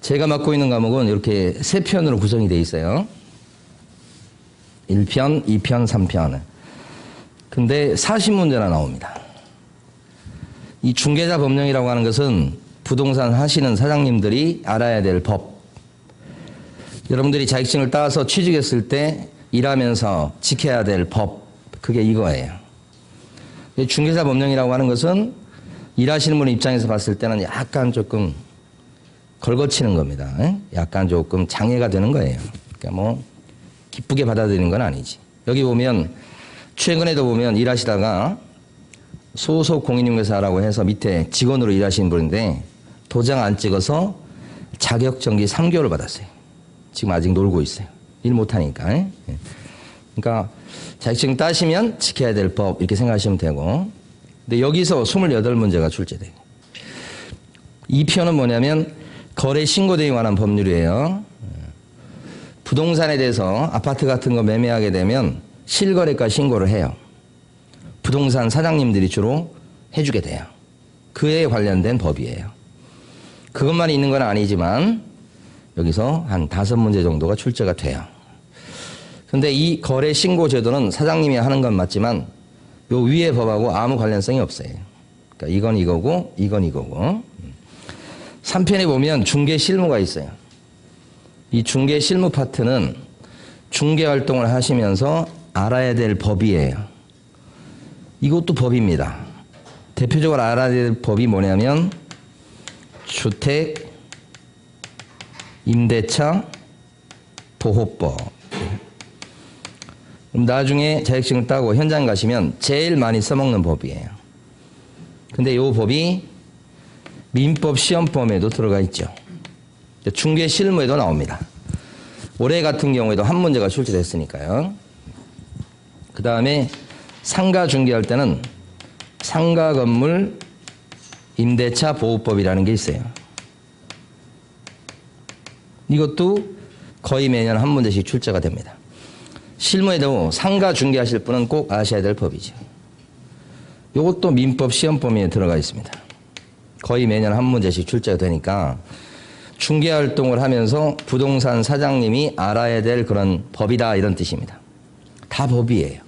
제가 맡고 있는 과목은 이렇게 세 편으로 구성이 되어 있어요. 1편, 2편, 3편. 근데 40문제나 나옵니다. 이 중개자 법령이라고 하는 것은 부동산 하시는 사장님들이 알아야 될 법. 여러분들이 자격증을 따서 취직했을 때 일하면서 지켜야 될 법. 그게 이거예요. 중개사 법령이라고 하는 것은 일하시는 분 입장에서 봤을 때는 약간 조금 걸거치는 겁니다. 약간 조금 장애가 되는 거예요. 그러니까 뭐 기쁘게 받아들이는 건 아니지. 여기 보면 최근에도 보면 일하시다가 소속 공인중개사라고 해서 밑에 직원으로 일하시는 분인데 도장 안 찍어서 자격정지 3개월을 받았어요. 지금 아직 놀고 있어요. 일 못하니까. 그러니까 자격증 따시면 지켜야 될 법 이렇게 생각하시면 되고, 근데 여기서 28문제가 출제돼요. 이 편은 뭐냐면 거래 신고 등에 관한 법률이에요. 부동산에 대해서 아파트 같은 거 매매하게 되면 실거래가 신고를 해요. 부동산 사장님들이 주로 해주게 돼요. 그에 관련된 법이에요. 그것만 있는 건 아니지만 여기서 한 5문제 정도가 출제가 돼요. 근데 이 거래 신고 제도는 사장님이 하는 건 맞지만 요 위에 법하고 아무 관련성이 없어요. 그러니까 이건 이거고 이건 이거고. 3편에 보면 중개 실무가 있어요. 이 중개 실무 파트는 중개 활동을 하시면서 알아야 될 법이에요. 이것도 법입니다. 대표적으로 알아야 될 법이 뭐냐면 주택, 임대차, 보호법. 그럼 나중에 자격증을 따고 현장 가시면 제일 많이 써먹는 법이에요. 근데 이 법이 민법 시험범에도 들어가 있죠. 중개 실무에도 나옵니다. 올해 같은 경우에도 한 문제가 출제됐으니까요. 그 다음에 상가 중개할 때는 상가 건물 임대차 보호법이라는 게 있어요. 이것도 거의 매년 한 문제씩 출제가 됩니다. 실무에도 상가 중개하실 분은 꼭 아셔야 될 법이죠. 이것도 민법 시험범위에 들어가 있습니다. 거의 매년 한 문제씩 출제가 되니까 중개 활동을 하면서 부동산 사장님이 알아야 될 그런 법이다 이런 뜻입니다. 다 법이에요.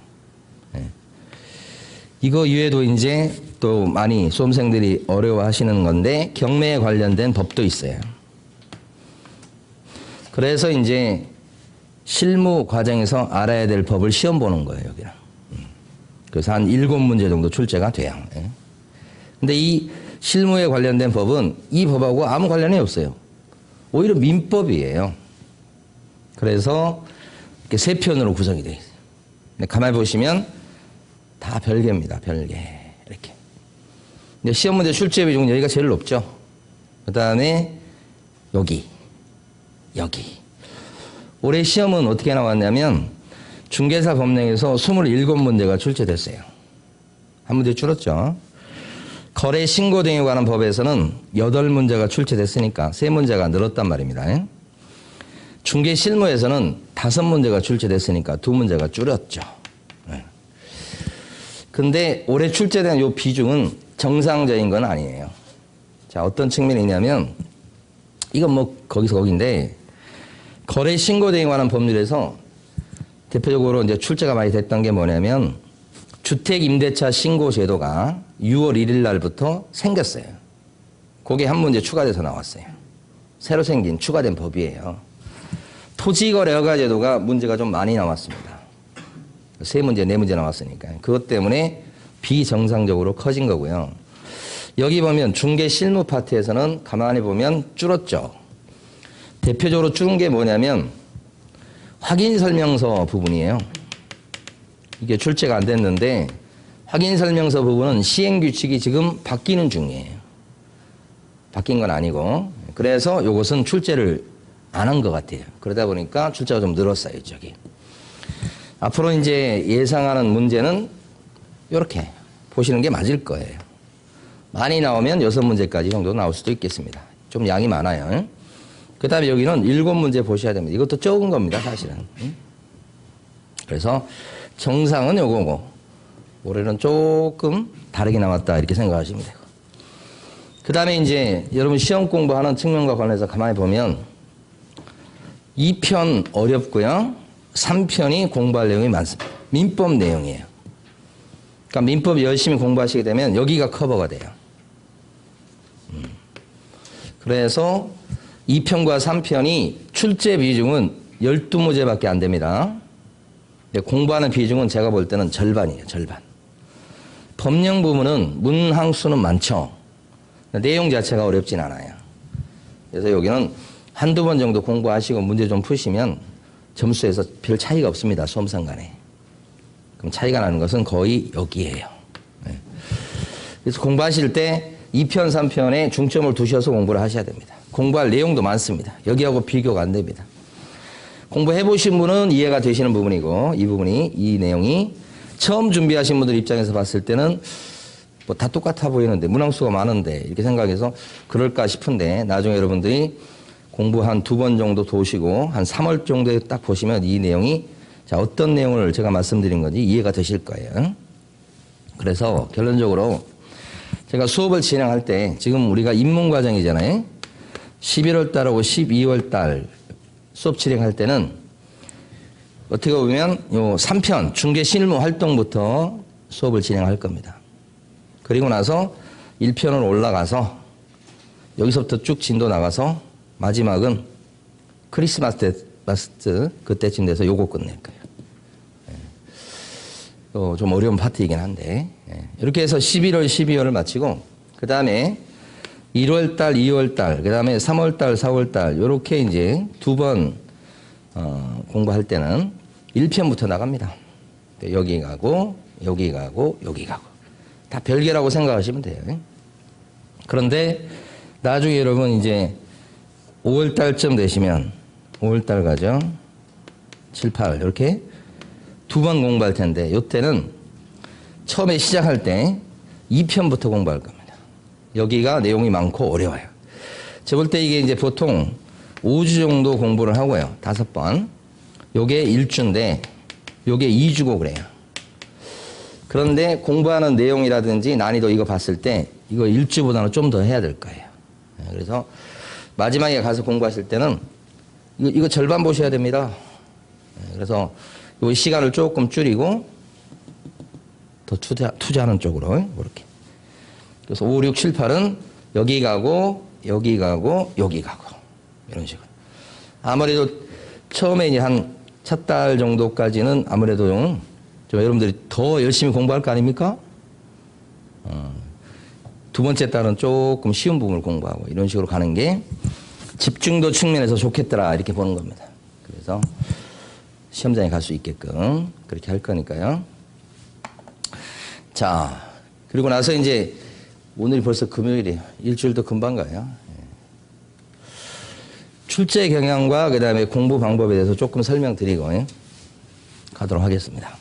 이거 이외에도 이제 또 많이 수험생들이 어려워하시는 건데 경매에 관련된 법도 있어요. 그래서 이제 실무 과정에서 알아야 될 법을 시험 보는 거예요, 여기는. 그래서 한 7문제 정도 출제가 돼요. 근데 이 실무에 관련된 법은 이 법하고 아무 관련이 없어요. 오히려 민법이에요. 그래서 이렇게 세 편으로 구성이 되어 있어요. 근데 가만히 보시면 다 별개입니다. 별개. 이렇게. 근데 시험 문제 출제 비중은 여기가 제일 높죠. 그 다음에 여기. 올해 시험은 어떻게 나왔냐면 중개사 법령에서 27문제가 출제됐어요. 한 문제 줄었죠. 거래 신고 등에 관한 법에서는 8문제가 출제됐으니까 3문제가 늘었단 말입니다. 중개 실무에서는 5문제가 출제됐으니까 2문제가 줄었죠. 근데 올해 출제된 이 비중은 정상적인 건 아니에요. 자, 어떤 측면이 있냐면 이건 뭐 거기서 거긴데 거래 신고 등에 관한 법률에서 대표적으로 이제 출제가 많이 됐던 게 뭐냐면 주택 임대차 신고 제도가 6월 1일 날부터 생겼어요. 그게 한 문제 추가돼서 나왔어요. 새로 생긴 추가된 법이에요. 토지거래 허가 제도가 문제가 좀 많이 나왔습니다. 3문제, 4문제 나왔으니까. 그것 때문에 비정상적으로 커진 거고요. 여기 보면 중개 실무 파트에서는 가만히 보면 줄었죠. 대표적으로 줄은 게 뭐냐면 확인 설명서 부분이에요. 이게 출제가 안 됐는데 확인 설명서 부분은 시행 규칙이 지금 바뀌는 중이에요. 바뀐 건 아니고. 그래서 이것은 출제를 안 한 것 같아요. 그러다 보니까 출제가 좀 늘었어요, 저기. 앞으로 이제 예상하는 문제는 이렇게 보시는 게 맞을 거예요. 많이 나오면 6문제까지 정도 나올 수도 있겠습니다. 좀 양이 많아요. 그 다음에 여기는 7문제 보셔야 됩니다. 이것도 적은 겁니다, 사실은. 그래서 정상은 요거고 올해는 조금 다르게 나왔다 이렇게 생각하시면 되고. 그 다음에 이제 여러분 시험 공부하는 측면과 관련해서 가만히 보면 2편 어렵고요. 3편이 공부할 내용이 많습니다. 민법 내용이에요. 그러니까 민법 열심히 공부하시게 되면 여기가 커버가 돼요. 그래서 2편과 3편이 출제 비중은 12문제밖에 안 됩니다. 공부하는 비중은 제가 볼 때는 절반이에요. 절반. 법령 부분은 문항수는 많죠. 내용 자체가 어렵진 않아요. 그래서 여기는 한두 번 정도 공부하시고 문제 좀 푸시면 점수에서 별 차이가 없습니다. 수험생 간에. 그럼 차이가 나는 것은 거의 여기에요. 그래서 공부하실 때 2편, 3편에 중점을 두셔서 공부를 하셔야 됩니다. 공부할 내용도 많습니다. 여기하고 비교가 안 됩니다. 공부해 보신 분은 이해가 되시는 부분이고 이 내용이 처음 준비하신 분들 입장에서 봤을 때는 뭐 다 똑같아 보이는데 문항수가 많은데 이렇게 생각해서 그럴까 싶은데 나중에 여러분들이 공부 한 2번 정도 도시고 한 3월 정도에 딱 보시면 이 내용이 자 어떤 내용을 제가 말씀드린 건지 이해가 되실 거예요. 그래서 결론적으로 제가 수업을 진행할 때 지금 우리가 입문 과정이잖아요. 11월 달하고 12월 달 수업 진행할 때는 어떻게 보면 요 3편 중개 실무 활동부터 수업을 진행할 겁니다. 그리고 나서 1편으로 올라가서 여기서부터 쭉 진도 나가서 마지막은 크리스마스 때 그때쯤 돼서 요거 끝낼 거예요. 좀 어려운 파트이긴 한데 이렇게 해서 11월, 12월을 마치고 그 다음에 1월달, 2월달, 그 다음에 3월달, 4월달 이렇게 이제 2번 공부할 때는 1편부터 나갑니다. 여기 가고 여기 가고 여기 가고 다 별개라고 생각하시면 돼요. 그런데 나중에 여러분 이제 5월달쯤 되시면 5월달 가죠. 7, 8 이렇게 2번 공부할 텐데 이때는 처음에 시작할 때 2편부터 공부할 겁니다. 여기가 내용이 많고 어려워요. 제가 볼 때 이게 이제 보통 5주 정도 공부를 하고요. 5번. 요게 1주인데 요게 2주고 그래요. 그런데 공부하는 내용이라든지 난이도 이거 봤을 때 이거 1주보다는 좀 더 해야 될 거예요. 그래서 마지막에 가서 공부하실 때는 이거 절반 보셔야 됩니다. 그래서 요 시간을 조금 줄이고 더 투자하는 쪽으로 이렇게. 그래서 5, 6, 7, 8은 여기 가고 여기 가고 여기 가고 이런 식으로. 아무래도 처음에 이제 한 첫 달 정도까지는 아무래도 좀 여러분들이 더 열심히 공부할 거 아닙니까? 두 번째 달은 조금 쉬운 부분을 공부하고 이런 식으로 가는 게 집중도 측면에서 좋겠더라 이렇게 보는 겁니다. 그래서 시험장에 갈 수 있게끔 그렇게 할 거니까요. 자, 그리고 나서 이제 오늘이 벌써 금요일이에요. 일주일도 금방 가요. 출제 경향과 그 다음에 공부 방법에 대해서 조금 설명드리고 가도록 하겠습니다.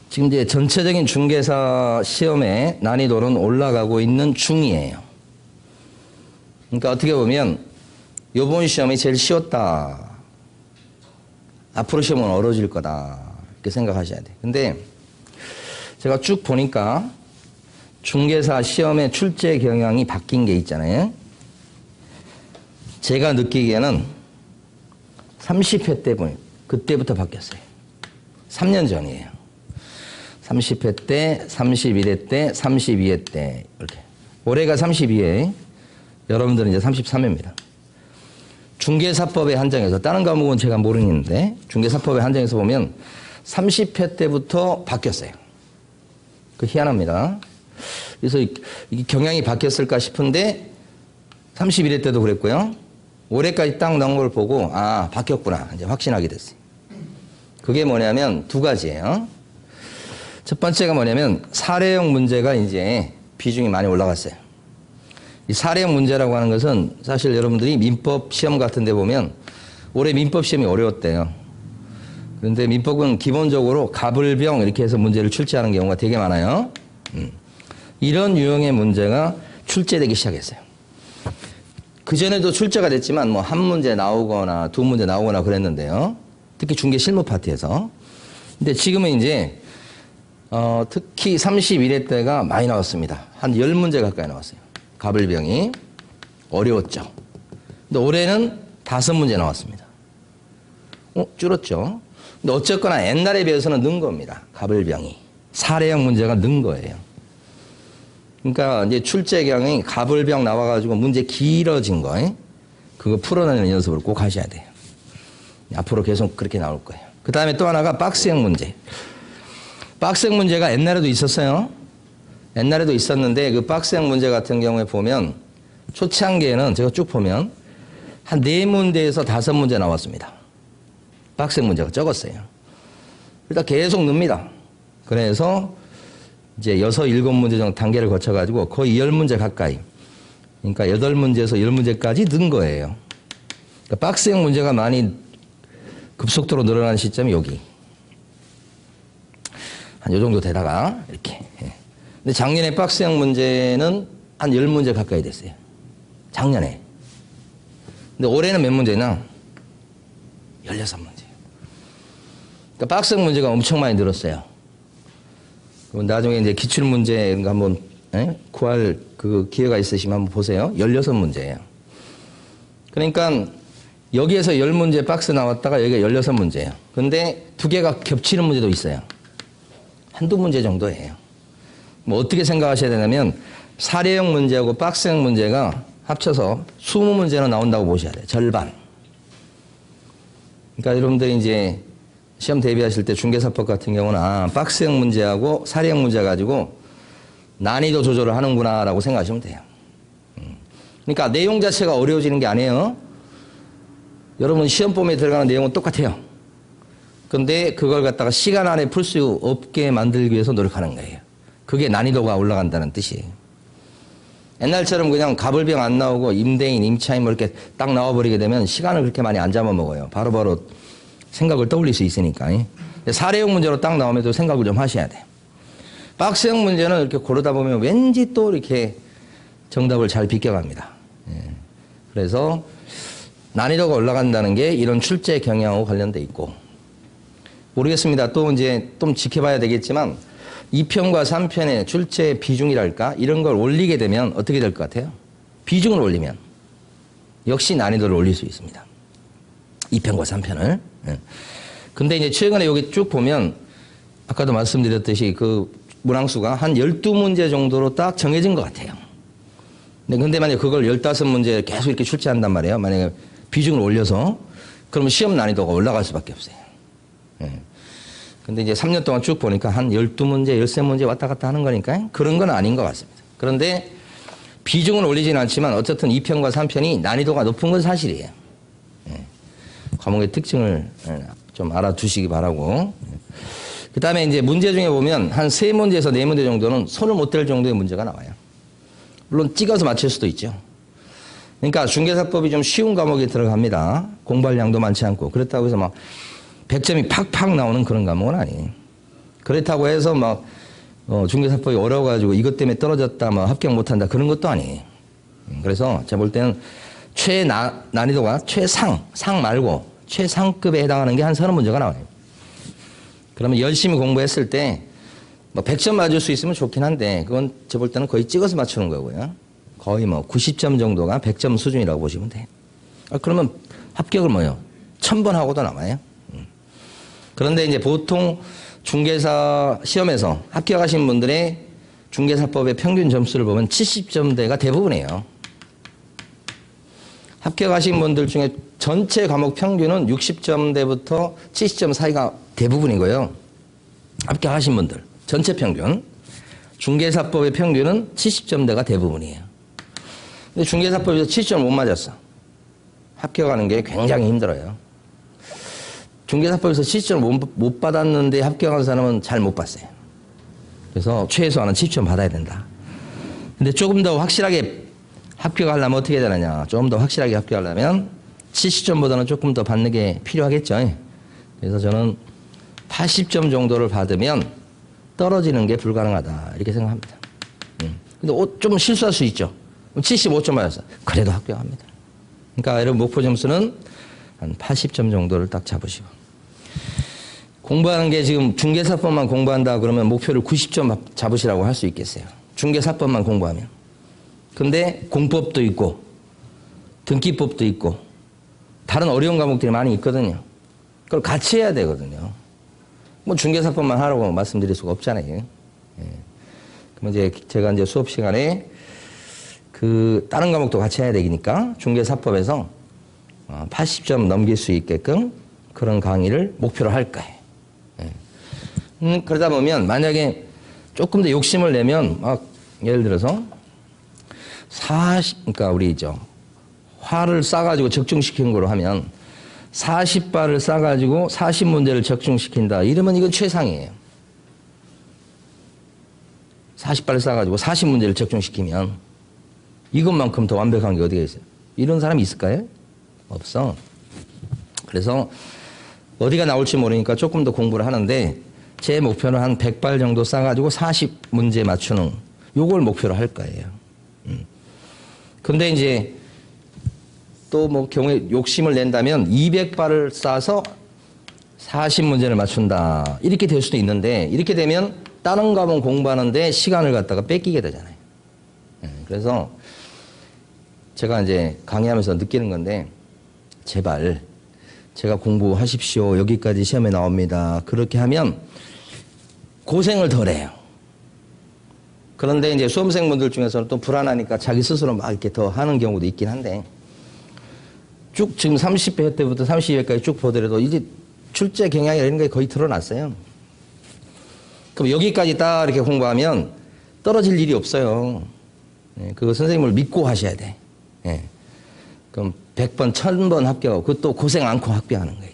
지금 이제 전체적인 중개사 시험의 난이도는 올라가고 있는 중이에요. 그러니까 어떻게 보면 이번 시험이 제일 쉬웠다. 앞으로 시험은 어려워질 거다. 이렇게 생각하셔야 돼요. 근데 제가 쭉 보니까 중개사 시험의 출제 경향이 바뀐 게 있잖아요. 제가 느끼기에는 30회 때 보니 그때부터 바뀌었어요. 3년 전이에요. 30회 때, 31회 때, 32회 때 이렇게. 올해가 32회, 여러분들은 이제 33회입니다. 중개사법의 한정에서 다른 과목은 제가 모르겠는데 중개사법의 한정에서 보면 30회 때부터 바뀌었어요. 그 희한합니다. 그래서 이게 경향이 바뀌었을까 싶은데 31회 때도 그랬고요. 올해까지 딱 나온 걸 보고 아 바뀌었구나 이제 확신하게 됐어요. 그게 뭐냐면 두 가지예요. 첫 번째가 뭐냐면 사례형 문제가 이제 비중이 많이 올라갔어요. 이 사례형 문제라고 하는 것은 사실 여러분들이 민법 시험 같은 데 보면 올해 민법 시험이 어려웠대요. 그런데 민법은 기본적으로 가불병 이렇게 해서 문제를 출제하는 경우가 되게 많아요. 이런 유형의 문제가 출제되기 시작했어요. 그전에도 출제가 됐지만 뭐 한 문제 나오거나 두 문제 나오거나 그랬는데요. 특히 중개 실무 파트에서. 근데 지금은 이제 특히 31회 때가 많이 나왔습니다. 한 10문제 가까이 나왔어요. 가불병이. 어려웠죠. 근데 올해는 5문제 나왔습니다. 줄었죠. 근데 어쨌거나 옛날에 비해서는 는 겁니다. 가불병이. 사례형 문제가 는 거예요. 그러니까 이제 출제경이 가불병 나와가지고 문제 길어진 거, 그거 풀어내는 연습을 꼭 하셔야 돼요. 앞으로 계속 그렇게 나올 거예요. 그 다음에 또 하나가 박스형 문제. 박스형 문제가 옛날에도 있었어요. 옛날에도 있었는데 그 박스형 문제 같은 경우에 보면 초창기에는 제가 쭉 보면 한 4문제에서 5문제 나왔습니다. 박스형 문제가 적었어요. 일단 계속 늡니다. 그래서 이제 6, 7문제 정도 단계를 거쳐가지고 거의 10문제 가까이. 그러니까 8문제에서 10문제까지 는 거예요. 그러니까 박스형 문제가 많이 급속도로 늘어난 시점이 여기. 한 요 정도 되다가 이렇게. 근데 작년에 박스형 문제는 한 10문제 가까이 됐어요. 작년에. 근데 올해는 몇 문제냐? 16문제. 그러니까 박스형 문제가 엄청 많이 늘었어요. 나중에 이제 기출문제 한번 구할 그 기회가 있으시면 한번 보세요. 16문제예요. 그러니까 여기에서 10문제 박스 나왔다가 여기가 16문제예요. 근데 2개가 겹치는 문제도 있어요. 한두 문제 정도예요. 뭐 어떻게 생각하셔야 되냐면 사례형 문제하고 박스형 문제가 합쳐서 20문제는 나온다고 보셔야 돼요. 절반. 그러니까 여러분들이 이제 시험 대비하실 때 중개사법 같은 경우는 박스형 문제하고 사례형 문제 가지고 난이도 조절을 하는구나 라고 생각하시면 돼요. 그러니까 내용 자체가 어려워지는 게 아니에요. 여러분 시험범위에 들어가는 내용은 똑같아요. 근데 그걸 갖다가 시간 안에 풀 수 없게 만들기 위해서 노력하는 거예요. 그게 난이도가 올라간다는 뜻이에요. 옛날처럼 그냥 가불병 안 나오고 임대인, 임차인 뭐 이렇게 딱 나와버리게 되면 시간을 그렇게 많이 안 잡아먹어요. 바로바로 생각을 떠올릴 수 있으니까. 사례형 문제로 딱 나오면 또 생각을 좀 하셔야 돼요. 박스형 문제는 이렇게 고르다 보면 왠지 또 이렇게 정답을 잘 비껴갑니다. 그래서 난이도가 올라간다는 게 이런 출제 경향하고 관련돼 있고. 모르겠습니다. 또 이제 좀 지켜봐야 되겠지만 2편과 3편의 출제 비중이랄까 이런 걸 올리게 되면 어떻게 될 것 같아요? 비중을 올리면 역시 난이도를 올릴 수 있습니다. 2편과 3편을. 근데 이제 최근에 여기 쭉 보면 아까도 말씀드렸듯이 그 문항수가 한 12문제 정도로 딱 정해진 것 같아요. 근데 만약에 그걸 15문제 계속 이렇게 출제한단 말이에요. 만약에 비중을 올려서 그러면 시험 난이도가 올라갈 수밖에 없어요. 근데 이제 3년 동안 쭉 보니까 한 12문제, 13문제 왔다 갔다 하는 거니까 그런 건 아닌 것 같습니다. 그런데 비중은 올리지는 않지만 어쨌든 2편과 3편이 난이도가 높은 건 사실이에요. 과목의 특징을 좀 알아두시기 바라고. 그 다음에 이제 문제 중에 보면 한 3문제에서 4문제 정도는 손을 못 댈 정도의 문제가 나와요. 물론 찍어서 맞출 수도 있죠. 그러니까 중개사법이 좀 쉬운 과목이 들어갑니다. 공부할 양도 많지 않고. 그렇다고 해서 막 100점이 팍팍 나오는 그런 과목은 아니에요. 그렇다고 해서 막 중개사법이 어려워가지고 이것 때문에 떨어졌다, 막 합격 못한다 그런 것도 아니에요. 그래서 제가 볼 때는 난이도가 상 말고 최상급에 해당하는 게 한 30문제가 나와요. 그러면 열심히 공부했을 때 뭐 100점 맞을 수 있으면 좋긴 한데 그건 제가 볼 때는 거의 찍어서 맞추는 거고요. 거의 뭐 90점 정도가 100점 수준이라고 보시면 돼요. 그러면 합격을 1000번 하고도 남아요. 그런데 이제 보통 중개사 시험에서 합격하신 분들의 중개사법의 평균 점수를 보면 70점대가 대부분이에요. 합격하신 분들 중에 전체 과목 평균은 60점대부터 70점 사이가 대부분이고요. 합격하신 분들 전체 평균. 중개사법의 평균은 70점대가 대부분이에요. 근데 중개사법에서 70점 못 맞았어. 합격하는 게 굉장히 힘들어요. 중개사법에서 70점 못 받았는데 합격한 사람은 잘 못 봤어요. 그래서 최소한은 70점 받아야 된다. 근데 조금 더 확실하게 합격하려면 어떻게 되느냐. 조금 더 확실하게 합격하려면 70점보다는 조금 더 받는 게 필요하겠죠. 그래서 저는 80점 정도를 받으면 떨어지는 게 불가능하다. 이렇게 생각합니다. 근데 좀 실수할 수 있죠. 75점 맞았어. 그래도 합격합니다. 그러니까 여러분 목표 점수는 한 80점 정도를 딱 잡으시고. 공부하는 게 지금 중개사법만 공부한다 그러면 목표를 90점 잡으시라고 할 수 있겠어요. 중개사법만 공부하면. 근데 공법도 있고 등기법도 있고 다른 어려운 과목들이 많이 있거든요. 그걸 같이 해야 되거든요. 뭐 중개사법만 하라고 말씀드릴 수가 없잖아요. 예. 그럼 이제 제가 이제 수업 시간에 그 다른 과목도 같이 해야 되니까 중개사법에서 80점 넘길 수 있게끔 그런 강의를 목표로 할 거예요. 예. 그러다 보면 만약에 조금 더 욕심을 내면 막 예를 들어서 그러니까 우리 화를 싸가지고 적중시킨 거로 하면 40발을 싸가지고 40문제를 적중시킨다. 이러면 이건 최상이에요. 40발을 싸가지고 40문제를 적중시키면 이것만큼 더 완벽한 게 어디가 있어요? 이런 사람이 있을까요? 없어. 그래서 어디가 나올지 모르니까 조금 더 공부를 하는데 제 목표는 한 100발 정도 싸가지고 40문제 맞추는 요걸 목표로 할 거예요. 근데 이제 또 뭐 경우에 욕심을 낸다면 200발을 싸서 40문제를 맞춘다. 이렇게 될 수도 있는데 이렇게 되면 다른 과목 공부하는데 시간을 갖다가 뺏기게 되잖아요. 그래서 제가 이제 강의하면서 느끼는 건데 제발 제가 공부하십시오. 여기까지 시험에 나옵니다. 그렇게 하면 고생을 덜 해요. 그런데 이제 수험생분들 중에서는 또 불안하니까 자기 스스로 막 이렇게 더 하는 경우도 있긴 한데 쭉 지금 30회 때부터 32회까지 쭉 보더라도 이제 출제 경향이 이런 게 거의 드러났어요. 그럼 여기까지 딱 이렇게 공부하면 떨어질 일이 없어요. 예, 그거 선생님을 믿고 하셔야 돼. 예. 그럼 100번, 1000번 합격, 그것도 고생 않고 합격하는 거예요.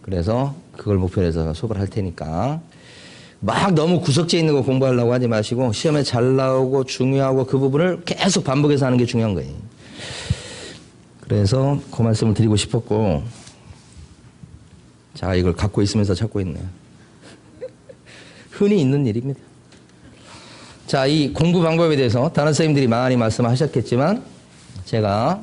그래서 그걸 목표로 해서 수업을 할 테니까 막 너무 구석지에 있는 거 공부하려고 하지 마시고 시험에 잘 나오고 중요하고 그 부분을 계속 반복해서 하는 게 중요한 거예요. 그래서 그 말씀을 드리고 싶었고 자 이걸 갖고 있으면서 찾고 있네요. 흔히 있는 일입니다. 자, 이 공부 방법에 대해서 다른 선생님들이 많이 말씀하셨겠지만 제가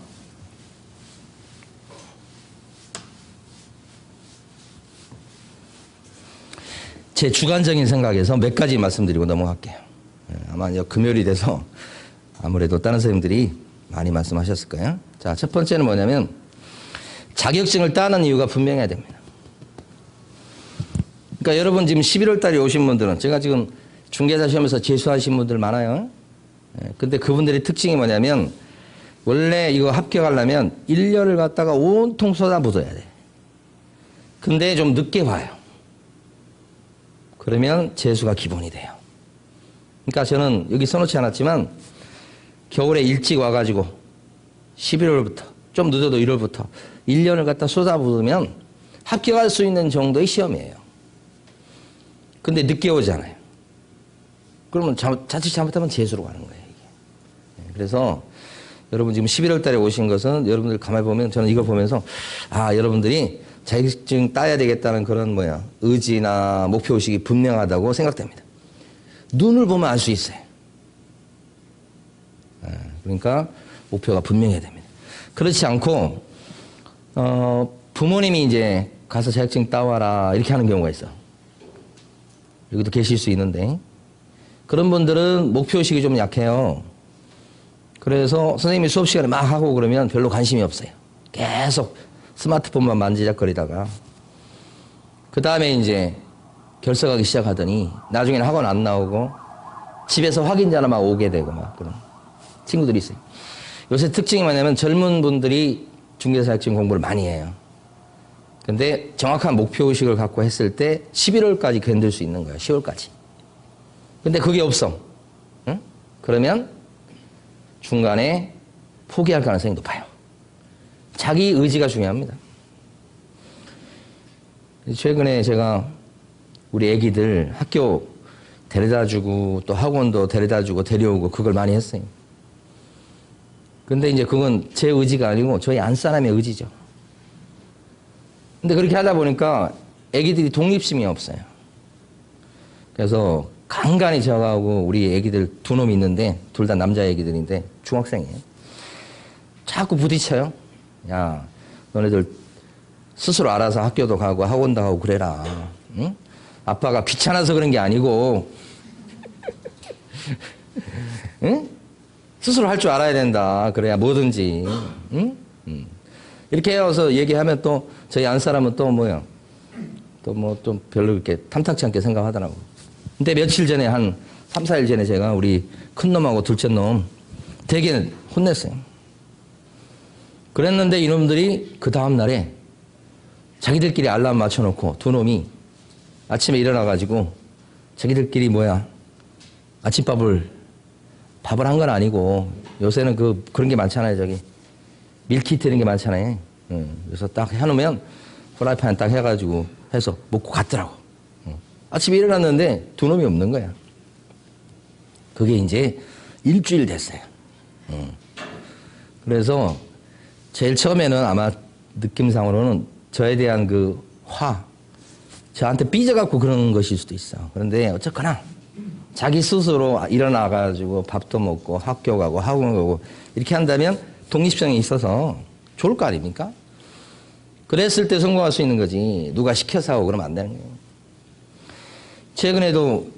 제 주관적인 생각에서 몇 가지 말씀드리고 넘어갈게요. 아마 이제 금요일이 돼서 아무래도 다른 선생님들이 많이 말씀하셨을 거예요. 자, 첫 번째는 뭐냐면 자격증을 따는 이유가 분명해야 됩니다. 그러니까 여러분 지금 11월 달에 오신 분들은 제가 지금 중개사 시험에서 재수하신 분들 많아요. 근데 그분들의 특징이 뭐냐면 원래 이거 합격하려면 1년을 갖다가 온통 쏟아붓어야 돼. 근데 좀 늦게 와요. 그러면 재수가 기본이 돼요. 그러니까 저는 여기 써놓지 않았지만 겨울에 일찍 와가지고 11월부터 좀 늦어도 1월부터 1년을 갖다 쏟아부으면 합격할 수 있는 정도의 시험이에요. 근데 늦게 오잖아요. 그러면 자칫 잘못하면 재수로 가는 거예요. 이게. 그래서 여러분 지금 11월 달에 오신 것은 여러분들 가만히 보면 저는 이걸 보면서 아 여러분들이 자격증 따야 되겠다는 그런 의지나 목표의식이 분명하다고 생각됩니다. 눈을 보면 알 수 있어요. 그러니까 목표가 분명해야 됩니다. 그렇지 않고 부모님이 이제 가서 자격증 따와라 이렇게 하는 경우가 있어. 여기도 계실 수 있는데 그런 분들은 목표의식이 좀 약해요. 그래서 선생님이 수업 시간에 막 하고 그러면 별로 관심이 없어요. 계속 스마트폰만 만지작거리다가 그 다음에 이제 결석하기 시작하더니 나중에는 학원 안 나오고 집에서 확인자나만 오게 되고 막 그런 친구들이 있어요. 요새 특징이 뭐냐면 젊은 분들이 중개사 자격증 공부를 많이 해요. 근데 정확한 목표의식을 갖고 했을 때 11월까지 견딜 수 있는 거예요. 10월까지. 근데 그게 없어. 응? 그러면 중간에 포기할 가능성이 높아요. 자기 의지가 중요합니다. 최근에 제가 우리 애기들 학교 데려다주고 또 학원도 데려다주고 데려오고 그걸 많이 했어요. 근데 이제 그건 제 의지가 아니고 저희 안사람의 의지죠. 근데 그렇게 하다 보니까 애기들이 독립심이 없어요. 그래서 간간히 저하고 우리 애기들 두 놈이 있는데 둘 다 남자 애기들인데 중학생이에요. 자꾸 부딪혀요. 야, 너네들 스스로 알아서 학교도 가고 학원도 가고 그래라. 응? 아빠가 귀찮아서 그런 게 아니고 응? 스스로 할 줄 알아야 된다. 그래야 뭐든지. 응? 이렇게 해서 얘기하면 또 저희 안 사람은 또 뭐야. 또 뭐 좀 별로 그렇게 탐탁치 않게 생각하더라고. 근데 며칠 전에 한 3, 4일 전에 제가 우리 큰 놈하고 둘째 놈 되게 혼냈어요. 그랬는데 이놈들이 그 다음 날에 자기들끼리 알람 맞춰놓고 두 놈이 아침에 일어나가지고 자기들끼리 뭐야 아침밥을 한 건 아니고 요새는 그런 게 많잖아요. 저기 밀키트 이런 게 많잖아요. 그래서 딱 해놓으면 프라이팬에 딱 해가지고 해서 먹고 갔더라고. 아침에 일어났는데 두 놈이 없는 거야. 그게 이제 일주일 됐어요. 그래서 제일 처음에는 아마 느낌상으로는 저에 대한 저한테 삐져갖고 그런 것일 수도 있어. 그런데 어쨌거나 자기 스스로 일어나가지고 밥도 먹고 학교 가고 학원 가고 이렇게 한다면 독립성이 있어서 좋을 거 아닙니까? 그랬을 때 성공할 수 있는 거지. 누가 시켜서 하고 그러면 안 되는 거예요. 최근에도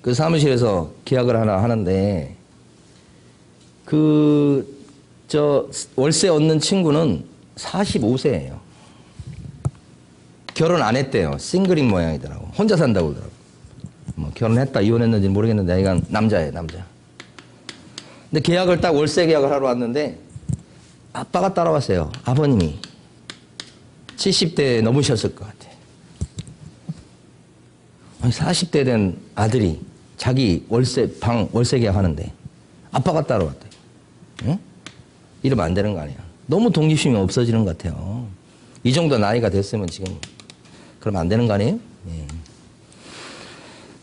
그 사무실에서 계약을 하나 하는데 월세 얻는 친구는 45세예요. 결혼 안 했대요. 싱글인 모양이더라고. 혼자 산다고 그러더라고. 뭐 결혼했다 이혼했는지 모르겠는데 이건 남자예요, 남자. 근데 계약을 딱 월세 계약을 하러 왔는데 아빠가 따라왔어요. 아버님이 70대 넘으셨을 것 같아. 아니 40대 된 아들이 자기 월세 계약하는데 아빠가 따라왔대. 응? 이러면 안 되는 거 아니야. 너무 독립심이 없어지는 것 같아요. 이 정도 나이가 됐으면 지금 그러면 안 되는 거 아니에요? 예.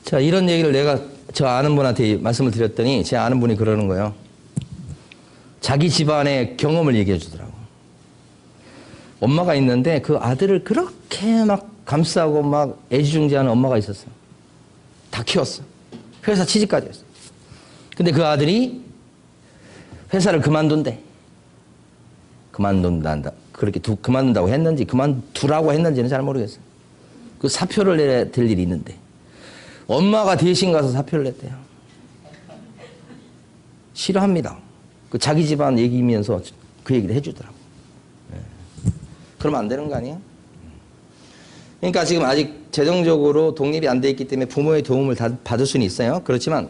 자, 이런 얘기를 내가 저 아는 분한테 말씀을 드렸더니 제 아는 분이 그러는 거예요. 자기 집안의 경험을 얘기해 주더라고. 엄마가 있는데 그 아들을 그렇게 막 감싸고 막 애지중지하는 엄마가 있었어요. 다 키웠어. 회사 취직까지 했어. 근데 그 아들이 회사를 그만둔대. 그렇게 그만둔다고 했는지 그만두라고 했는지는 잘 모르겠어요. 그 사표를 내야 될 일이 있는데 엄마가 대신 가서 사표를 냈대요. 싫어합니다. 그 자기 집안 얘기면서 그 얘기를 해주더라고. 네. 그러면 안 되는 거 아니에요? 그러니까 지금 아직 재정적으로 독립이 안 돼 있기 때문에 부모의 도움을 받을 수는 있어요. 그렇지만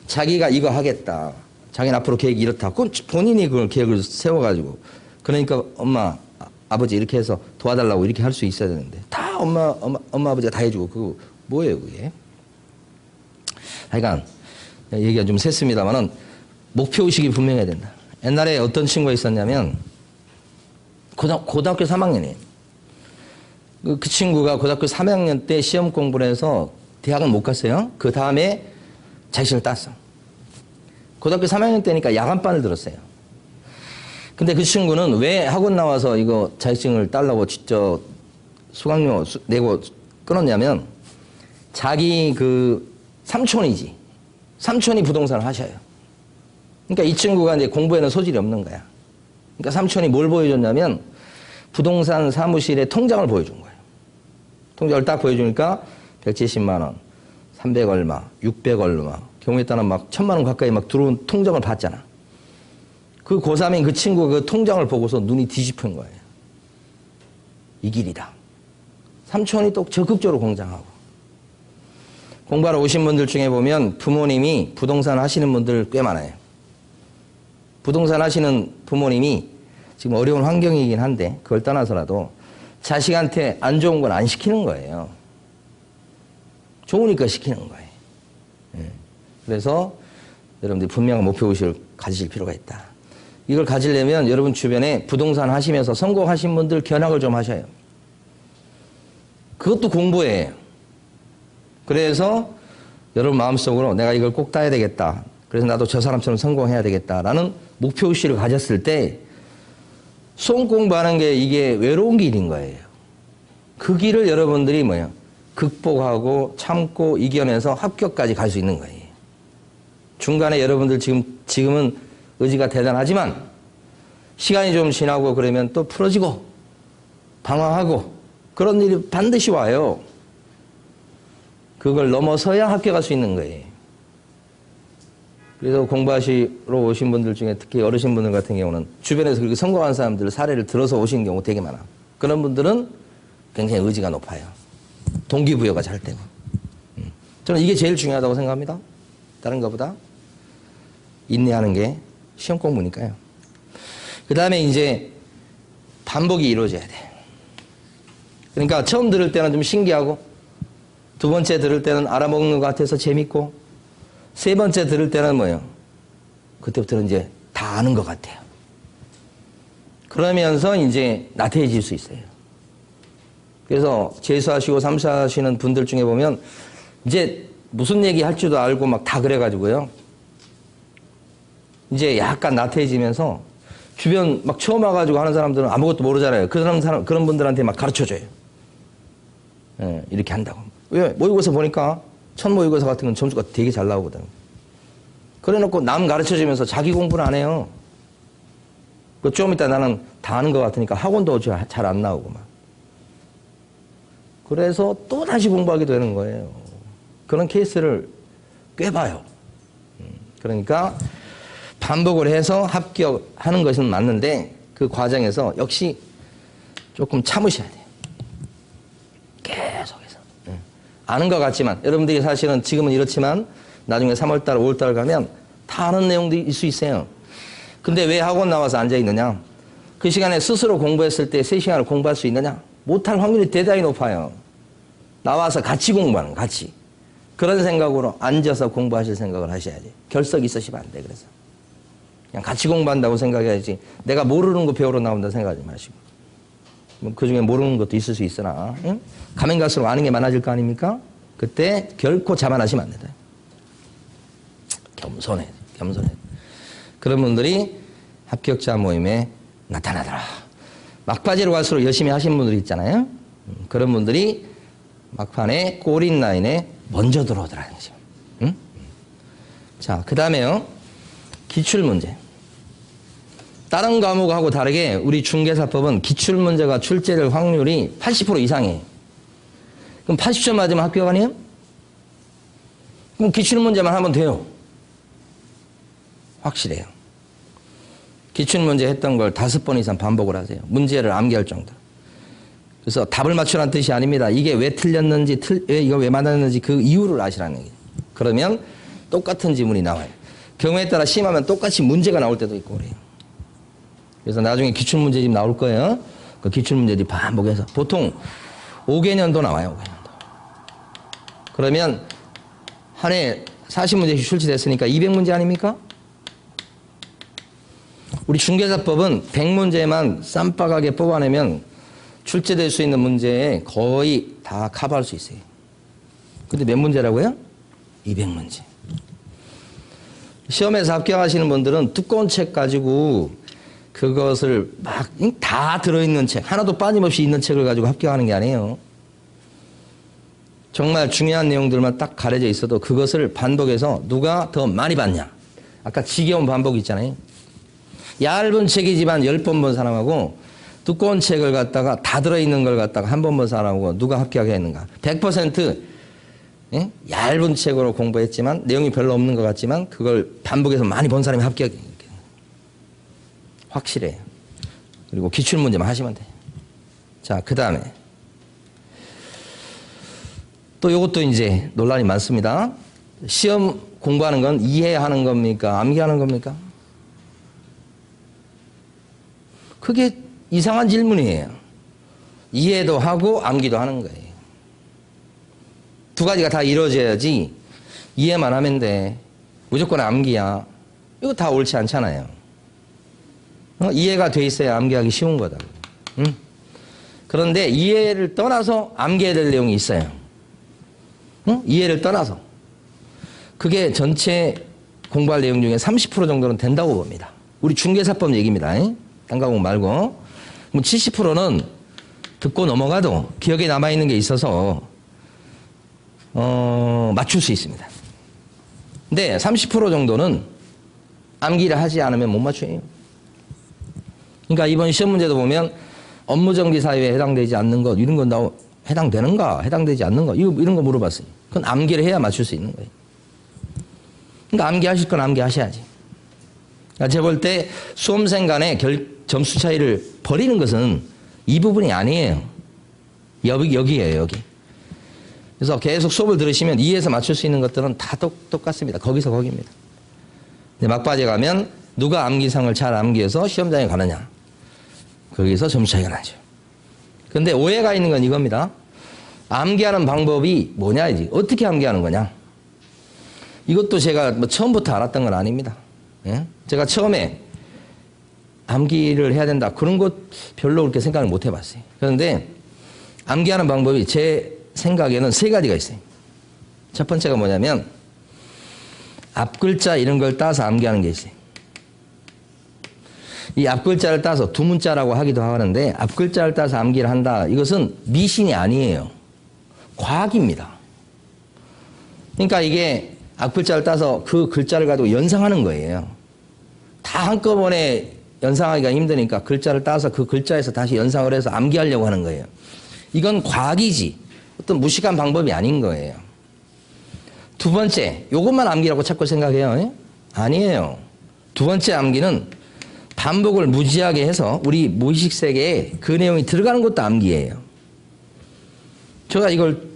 자기가 이거 하겠다. 자기는 앞으로 계획이 이렇다. 그건 본인이 그걸 계획을 세워가지고 그러니까 엄마, 아버지 이렇게 해서 도와달라고 이렇게 할 수 있어야 되는데 다 엄마, 아버지가 다 해주고 그거 뭐예요 그게? 하여간 얘기가 좀 셌습니다만은 목표의식이 분명해야 된다. 옛날에 어떤 친구가 있었냐면 고등학교 3학년이에요. 그 친구가 고등학교 3학년 때 시험 공부를 해서 대학은 못 갔어요. 그 다음에 자격증을 땄어. 고등학교 3학년 때니까 야간반을 들었어요. 근데 그 친구는 왜 학원 나와서 이거 자격증을 따려고 진짜 수강료 내고 끊었냐면 자기 삼촌이 부동산을 하셔요. 그러니까 이 친구가 이제 공부에는 소질이 없는 거야. 그러니까 삼촌이 뭘 보여줬냐면 부동산 사무실의 통장을 보여준 거예요. 통장을 딱 보여주니까 170만 원, 300 얼마, 600 얼마, 경우에 따라 막 1000만 원 가까이 막 들어온 통장을 봤잖아. 그 고3인 그 친구가 그 통장을 보고서 눈이 뒤집힌 거예요. 이 길이다. 삼촌이 또 적극적으로 공장하고. 공부하러 오신 분들 중에 보면 부모님이 부동산 하시는 분들 꽤 많아요. 부동산 하시는 부모님이 지금 어려운 환경이긴 한데 그걸 떠나서라도 자식한테 안 좋은 건 안 시키는 거예요. 좋으니까 시키는 거예요. 그래서 여러분들이 분명한 목표의식을 가지실 필요가 있다. 이걸 가지려면 여러분 주변에 부동산 하시면서 성공하신 분들 견학을 좀 하셔요. 그것도 공부예요. 그래서 여러분 마음속으로 내가 이걸 꼭 따야 되겠다. 그래서 나도 저 사람처럼 성공해야 되겠다라는 목표의식을 가졌을 때 수험 공부하는 게 이게 외로운 길인 거예요. 그 길을 여러분들이 극복하고 참고 이겨내서 합격까지 갈 수 있는 거예요. 중간에 여러분들 지금은 의지가 대단하지만 시간이 좀 지나고 그러면 또 풀어지고 방황하고 그런 일이 반드시 와요. 그걸 넘어서야 합격할 수 있는 거예요. 그래서 공부하시러 오신 분들 중에 특히 어르신분들 같은 경우는 주변에서 그렇게 성공한 사람들 사례를 들어서 오시는 경우 되게 많아. 그런 분들은 굉장히 의지가 높아요. 동기부여가 잘 되고. 저는 이게 제일 중요하다고 생각합니다. 다른 것보다. 인내하는 게 시험 공부니까요. 그 다음에 이제 반복이 이루어져야 돼. 그러니까 처음 들을 때는 좀 신기하고, 두 번째 들을 때는 알아먹는 것 같아서 재밌고, 세 번째 들을 때는 뭐예요? 그때부터는 이제 다 아는 것 같아요. 그러면서 이제 나태해질 수 있어요. 그래서 재수하시고 삼수하시는 분들 중에 보면 이제 무슨 얘기 할 줄도 알고 막 다 그래가지고요. 이제 약간 나태해지면서 주변 막 처음 와가지고 하는 사람들은 아무것도 모르잖아요. 그런 분들한테 막 가르쳐줘요. 예, 이렇게 한다고. 왜? 모의고사 보니까 첫 모의고사 같은 건 점수가 되게 잘 나오거든. 그래 놓고 남 가르쳐주면서 자기 공부는 안 해요. 좀 이따 나는 다 아는 것 같으니까 학원도 잘 안 나오고 막. 그래서 또 다시 공부하게 되는 거예요. 그런 케이스를 꽤 봐요. 그러니까 반복을 해서 합격하는 것은 맞는데 그 과정에서 역시 조금 참으셔야 돼요. 계속해서. 아는 것 같지만 여러분들이 사실은 지금은 이렇지만 나중에 3월달, 5월달 가면 다 아는 내용도 있을 수 있어요. 근데 왜 학원 나와서 앉아있느냐? 그 시간에 스스로 공부했을 때 3시간을 공부할 수 있느냐? 못할 확률이 대단히 높아요. 나와서 같이 공부하는, 같이. 그런 생각으로 앉아서 공부하실 생각을 하셔야지. 결석이 있으시면 안 돼, 그래서. 그냥 같이 공부한다고 생각해야지. 내가 모르는 거 배우러 나온다 생각하지 마시고. 그 중에 모르는 것도 있을 수 있으나, 응? 가면 갈수록 아는 게 많아질 거 아닙니까? 그때 결코 자만하시면 안 된다. 겸손해. 그런 분들이 합격자 모임에 나타나더라. 막바지로 갈수록 열심히 하신 분들이 있잖아요. 그런 분들이 막판에 골인 라인에 먼저 들어오더라는 거죠. 응? 자, 그 다음에요. 기출문제. 다른 과목하고 다르게 우리 중개사법은 기출문제가 출제될 확률이 80% 이상이에요. 그럼 80점 맞으면 합격 아니에요? 그럼 기출문제만 하면 돼요. 확실해요. 기출문제 했던 걸 5번 이상 반복을 하세요. 문제를 암기할 정도. 그래서 답을 맞추라는 뜻이 아닙니다. 이게 왜 틀렸는지, 이거 왜 맞았는지 그 이유를 아시라는 얘기예요. 그러면 똑같은 지문이 나와요. 경우에 따라 심하면 똑같이 문제가 나올 때도 있고 그래요. 그래서 나중에 기출문제 집 나올 거예요. 그 기출문제 집 반복해서. 보통 5개년도 나와요. 5개년도. 그러면 한 해 40문제씩 출제됐으니까 200문제 아닙니까? 우리 중개사법은 100문제만 쌈박하게 뽑아내면 출제될 수 있는 문제에 거의 다 커버할 수 있어요. 근데 몇 문제라고요? 200문제. 시험에서 합격하시는 분들은 두꺼운 책 가지고 그것을 막 다 들어있는 책, 하나도 빠짐없이 있는 책을 가지고 합격하는 게 아니에요. 정말 중요한 내용들만 딱 가려져 있어도 그것을 반복해서 누가 더 많이 봤냐. 아까 지겨운 반복 있잖아요. 얇은 책이지만 10번 본 사람하고 두꺼운 책을 갖다가 다 들어있는 걸 갖다가 한 번 본 사람하고 누가 합격했는가. 100% 예? 얇은 책으로 공부했지만 내용이 별로 없는 것 같지만 그걸 반복해서 많이 본 사람이 합격이에요. 확실해요. 그리고 기출문제만 하시면 돼요. 자, 그 다음에 또 이것도 이제 논란이 많습니다. 시험 공부하는 건 이해하는 겁니까? 암기하는 겁니까? 그게 이상한 질문이에요. 이해도 하고 암기도 하는 거예요. 두 가지가 다 이루어져야지 이해만 하면 돼. 무조건 암기야. 이거 다 옳지 않잖아요. 이해가 돼 있어야 암기하기 쉬운 거다. 응? 그런데 이해를 떠나서 암기해야 될 내용이 있어요. 응? 이해를 떠나서. 그게 전체 공부할 내용 중에 30% 정도는 된다고 봅니다. 우리 중개사법 얘기입니다. 딴 과목 말고. 70%는 듣고 넘어가도 기억에 남아있는 게 있어서 맞출 수 있습니다. 근데 30% 정도는 암기를 하지 않으면 못 맞춰요. 그러니까 이번 시험 문제도 보면 업무정지 사유에 해당되지 않는 것, 이런 건 해당되는가, 해당되지 않는 거, 이런 거 물어봤어요. 그건 암기를 해야 맞출 수 있는 거예요. 그러니까 암기하실 건 암기하셔야지. 그러니까 제가 볼 때 수험생 간의 점수 차이를 버리는 것은 이 부분이 아니에요. 여기에요, 여기. 그래서 계속 수업을 들으시면 2에서 맞출 수 있는 것들은 다 똑같습니다. 거기서 거기입니다. 근데 막바지에 가면 누가 암기상을 잘 암기해서 시험장에 가느냐. 거기서 점수 차이가 나죠. 근데 오해가 있는 건 이겁니다. 암기하는 방법이 뭐냐, 이지. 어떻게 암기하는 거냐. 이것도 제가 뭐 처음부터 알았던 건 아닙니다. 예? 제가 처음에 암기를 해야 된다. 그런 것 별로 그렇게 생각을 못 해봤어요. 그런데 암기하는 방법이 제 생각에는 3가지가 있어요. 첫 번째가 뭐냐면 앞글자 이런 걸 따서 암기하는 게 있어요. 이 앞글자를 따서 두문자라고 하기도 하는데 앞글자를 따서 암기를 한다. 이것은 미신이 아니에요. 과학입니다. 그러니까 이게 앞글자를 따서 그 글자를 가지고 연상하는 거예요. 다 한꺼번에 연상하기가 힘드니까 글자를 따서 그 글자에서 다시 연상을 해서 암기하려고 하는 거예요. 이건 과학이지 어떤 무식한 방법이 아닌 거예요. 두 번째, 이것만 암기라고 자꾸 생각해요. 아니에요. 두 번째 암기는 반복을 무지하게 해서 우리 무의식 세계에 그 내용이 들어가는 것도 암기예요. 제가 이걸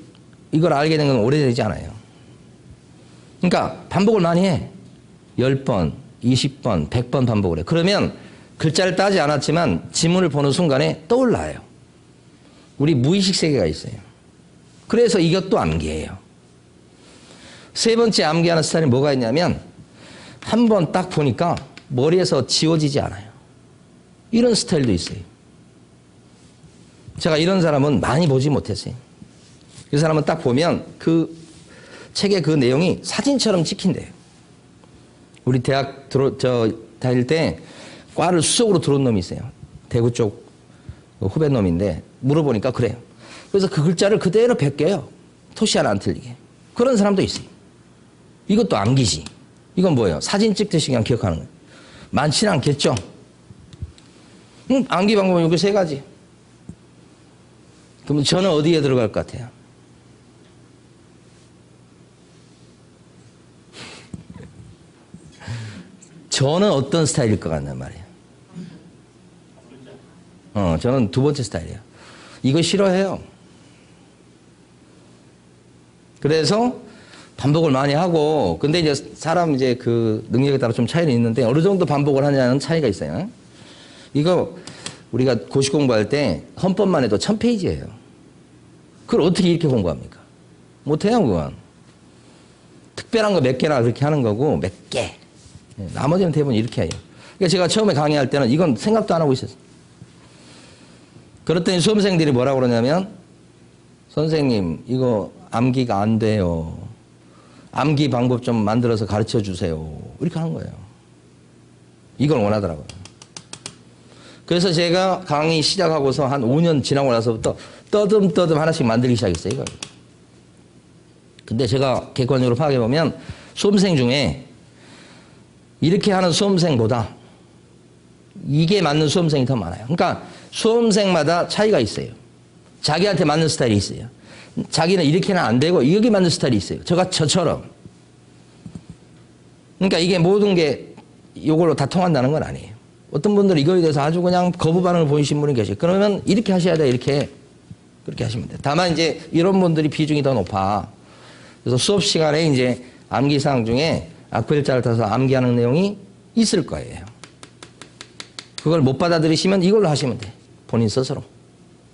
알게 된 건 오래되지 않아요. 그러니까 반복을 많이 해. 10번, 20번, 100번 반복을 해. 그러면 글자를 따지 않았지만 지문을 보는 순간에 떠올라요. 우리 무의식 세계가 있어요. 그래서 이것도 암기예요. 세 번째 암기하는 스타일이 뭐가 있냐면 한 번 딱 보니까 머리에서 지워지지 않아요. 이런 스타일도 있어요. 제가 이런 사람은 많이 보지 못했어요. 그 사람은 딱 보면 그 책의 그 내용이 사진처럼 찍힌대요. 우리 대학 다닐 때 과를 수석으로 들어온 놈이 있어요. 대구 쪽 후배 놈인데 물어보니까 그래요. 그래서 그 글자를 그대로 베껴요. 토시 하나 안 틀리게. 그런 사람도 있어요. 이것도 암기지. 이건 뭐예요? 사진 찍듯이 그냥 기억하는 거예요. 많지는 않겠죠? 암기 방법은 여기 3가지. 그럼 저는 어디에 들어갈 것 같아요? 저는 어떤 스타일일 것 같냔 말이에요. 저는 두 번째 스타일이에요. 이거 싫어해요. 그래서 반복을 많이 하고, 근데 이제 사람 이제 그 능력에 따라 좀 차이는 있는데 어느 정도 반복을 하냐는 차이가 있어요. 이거 우리가 고시 공부할 때 헌법만 해도 1000페이지예요. 그걸 어떻게 이렇게 공부합니까? 못해요, 그건. 특별한 거 몇 개나 그렇게 하는 거고, 몇 개. 나머지는 대부분 이렇게 해요. 그러니까 제가 처음에 강의할 때는 이건 생각도 안 하고 있었어요. 그랬더니 수험생들이 뭐라고 그러냐면, 선생님, 이거 암기가 안 돼요. 암기 방법 좀 만들어서 가르쳐 주세요. 이렇게 하는 거예요. 이걸 원하더라고요. 그래서 제가 강의 시작하고서 한 5년 지나고 나서부터 떠듬떠듬 하나씩 만들기 시작했어요, 이걸. 근데 제가 객관적으로 파악해보면 수험생 중에 이렇게 하는 수험생보다 이게 맞는 수험생이 더 많아요. 그러니까 수험생마다 차이가 있어요. 자기한테 맞는 스타일이 있어요. 자기는 이렇게는 안 되고 여기 맞는 스타일이 있어요. 저처럼. 그러니까 이게 모든 게 이걸로 다 통한다는 건 아니에요. 어떤 분들은 이거에 대해서 아주 그냥 거부 반응을 보이신 분이 계세요. 그러면 이렇게 하셔야 돼. 이렇게. 그렇게 하시면 돼요. 다만 이제 이런 분들이 비중이 더 높아. 그래서 수업 시간에 이제 암기사항 중에 앞글자를 타서 암기하는 내용이 있을 거예요. 그걸 못 받아들이시면 이걸로 하시면 돼. 본인 스스로.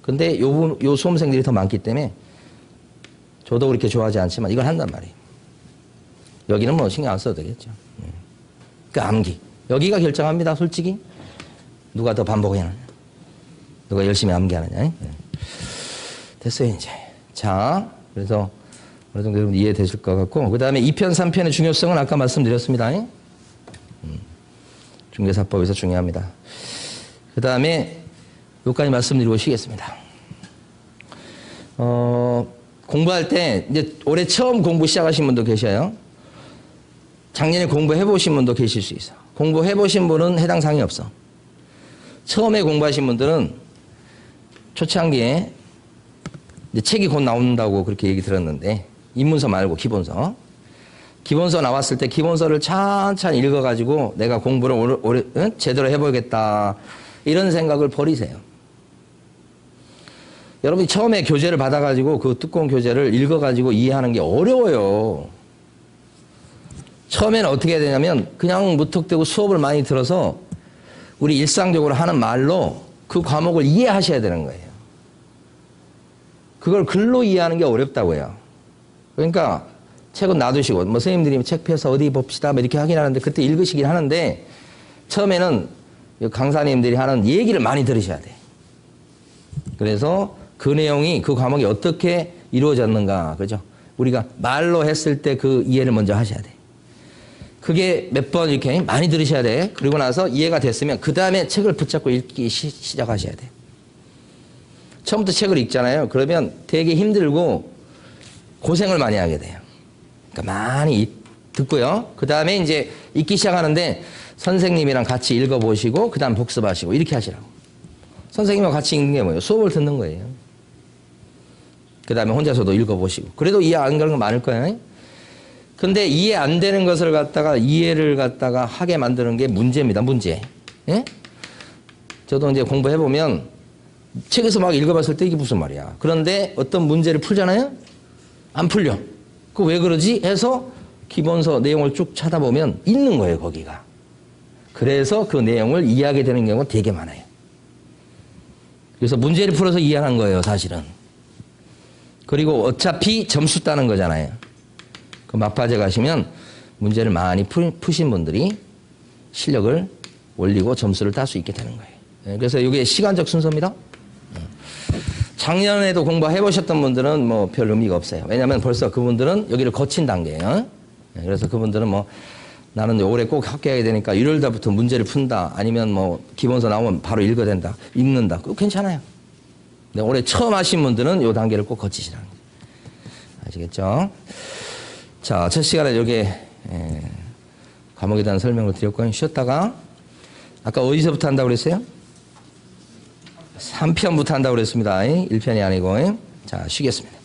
근데 요 수험생들이 더 많기 때문에 저도 그렇게 좋아하지 않지만 이걸 한단 말이에요. 여기는 뭐 신경 안 써도 되겠죠. 그 암기. 여기가 결정합니다, 솔직히. 누가 더 반복하느냐. 누가 열심히 암기하느냐. 됐어요, 이제. 자, 그래서 어느 정도 여러분 이해되실 것 같고, 그 다음에 2편, 3편의 중요성은 아까 말씀드렸습니다. 중개사법에서 중요합니다. 그 다음에 여기까지 말씀드리고 쉬겠습니다. 공부할 때, 이제 올해 처음 공부 시작하신 분도 계셔요. 작년에 공부해 보신 분도 계실 수 있어. 공부해 보신 분은 해당 사항이 없어. 처음에 공부하신 분들은 초창기에 이제 책이 곧 나온다고 그렇게 얘기 들었는데, 입문서 말고 기본서. 기본서 나왔을 때 기본서를 찬찬히 읽어가지고 내가 공부를 제대로 해보겠다. 이런 생각을 버리세요. 여러분이 처음에 교재를 받아가지고 그 두꺼운 교재를 읽어가지고 이해하는 게 어려워요. 처음에는 어떻게 해야 되냐면 그냥 무턱대고 수업을 많이 들어서 우리 일상적으로 하는 말로 그 과목을 이해하셔야 되는 거예요. 그걸 글로 이해하는 게 어렵다고요. 그러니까 책은 놔두시고, 뭐 선생님들이 책 펴서 어디 봅시다 뭐 이렇게 하긴 하는데 그때 읽으시긴 하는데 처음에는 강사님들이 하는 얘기를 많이 들으셔야 돼. 그래서 그 내용이 그 과목이 어떻게 이루어졌는가, 그죠? 우리가 말로 했을 때 그 이해를 먼저 하셔야 돼. 그게 몇 번 이렇게 많이 들으셔야 돼. 그리고 나서 이해가 됐으면 그 다음에 책을 붙잡고 읽기 시작하셔야 돼. 처음부터 책을 읽잖아요. 그러면 되게 힘들고 고생을 많이 하게 돼요. 그러니까 많이 듣고요. 그 다음에 이제 읽기 시작하는데 선생님이랑 같이 읽어보시고 그 다음 복습하시고 이렇게 하시라고. 선생님과 같이 읽는 게 뭐예요? 수업을 듣는 거예요. 그 다음에 혼자서도 읽어보시고. 그래도 이해 안 가는 거 많을 거예요. 근데 이해 안 되는 것을 갖다가 이해를 갖다가 하게 만드는 게 문제입니다. 문제. 예? 저도 이제 공부해보면 책에서 막 읽어봤을 때 이게 무슨 말이야. 그런데 어떤 문제를 풀잖아요? 안 풀려. 그 왜 그러지? 해서 기본서 내용을 쭉 찾아보면 있는 거예요, 거기가. 그래서 그 내용을 이해하게 되는 경우가 되게 많아요. 그래서 문제를 풀어서 이해하는 거예요, 사실은. 그리고 어차피 점수 따는 거잖아요. 그 막바지에 가시면 문제를 많이 푸신 분들이 실력을 올리고 점수를 딸 수 있게 되는 거예요. 그래서 이게 시간적 순서입니다. 작년에도 공부해 보셨던 분들은 뭐 별 의미가 없어요. 왜냐하면 벌써 그분들은 여기를 거친 단계예요. 그래서 그분들은 뭐 나는 올해 꼭 합격해야 되니까 1월달부터 문제를 푼다. 아니면 뭐 기본서 나오면 바로 읽어야 된다. 읽는다. 그거 괜찮아요. 근데 올해 처음 하신 분들은 이 단계를 꼭 거치시라는 거죠. 아시겠죠? 자, 첫 시간에 여기 과목에 대한 설명을 드렸고요. 쉬었다가 아까 어디서부터 한다고 그랬어요? 3편부터 한다고 그랬습니다. 1편이 아니고. 자, 쉬겠습니다.